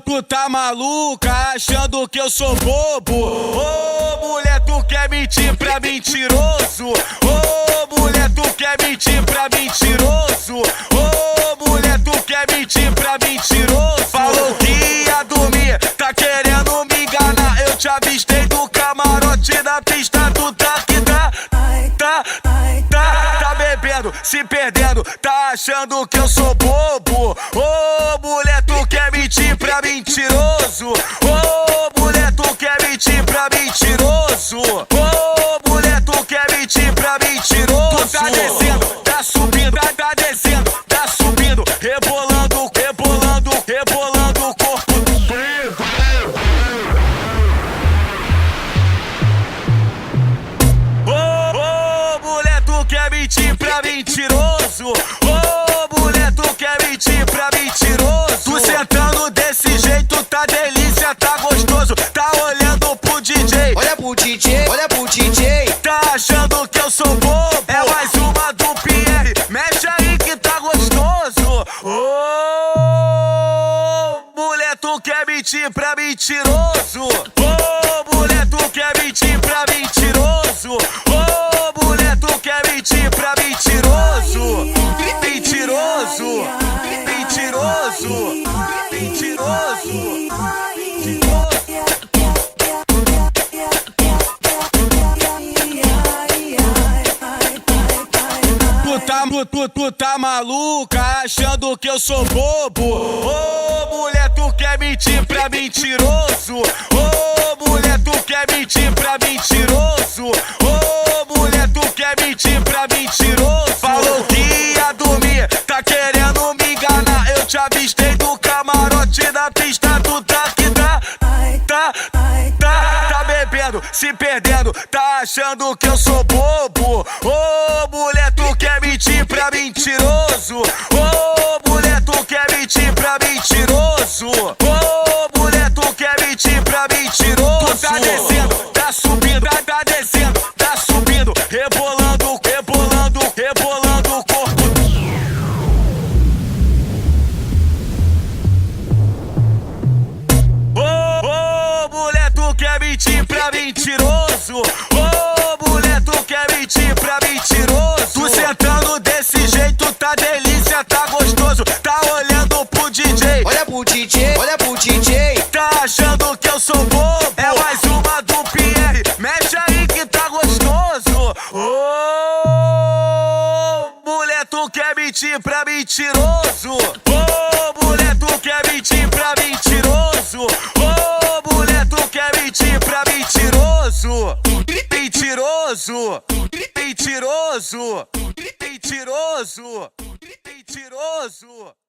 Tu tá maluca, achando que eu sou bobo? Ô mulher, tu quer mentir pra mentiroso? Ô mulher, tu quer mentir pra mentiroso? Ô mulher, tu quer mentir pra mentiroso? Falou que ia dormir, tá querendo me enganar. Eu te avistei do camarote da pista, tu tá bebendo, se perdendo, tá achando que eu sou bobo? Ô mulher, tu quer mentir pra mentiroso? Ô mulher, tu quer mentir pra mentiroso? Ô mulher, tu quer mentir pra mentiroso? Tu tá descendo, tá subindo, tá descendo, tá subindo, rebolando, rebolando, rebolando o corpo. Ô mulher, tu quer mentir pra mentiroso? Ô mulher, tu quer mentir pra mentiroso? Tu sentando desse jeito, tá delícia, tá gostoso. Tá olhando pro DJ, olha pro DJ, olha pro DJ. Tá achando que eu sou bobo? É mais uma do Pierre, mexe aí que tá gostoso. Ô mulher, tu quer mentir pra mentiroso? Ô mulher, tu quer mentir pra mentiroso? Ô mulher, tu quer mentir pra mentiroso? Mentiroso, mentiroso, mentiroso. Tu tá maluca, achando que eu sou bobo? Ô mulher, tu quer mentir pra mentiroso? Ô mulher, tu quer mentir pra mentiroso? Ô mulher, tu quer mentir pra mentiroso? Falou que ia dormir, tá querendo me enganar. Eu te avistei do camarote da pista, tu tá bebendo, se perdendo, tá achando que eu sou bobo? Ô mulher, tu quer mentir pra mentiroso? Ô mulher, tu quer mentir pra mentiroso? Ô mulher, tu quer mentir pra mentiroso? Tu tá descendo, tá subindo, tá descendo, tá subindo, rebolando, rebolando, rebolando o corpo. Quer mentir pra mentiroso? Ô mulher, tu quer mentir pra mentiroso? Tu sentando desse jeito, tá delícia, tá gostoso. Tá olhando pro DJ, olha pro DJ, olha pro DJ. Tá achando que eu sou bobo? É mais uma do Pierre, mexe aí que tá gostoso. Ô mulher, tu quer mentir pra mentiroso? Ô mulher, tu quer mentir pra mentiroso? Ô mulher, tu quer mentir pra mentiroso? Mentiroso, mentiroso, mentiroso, mentiroso.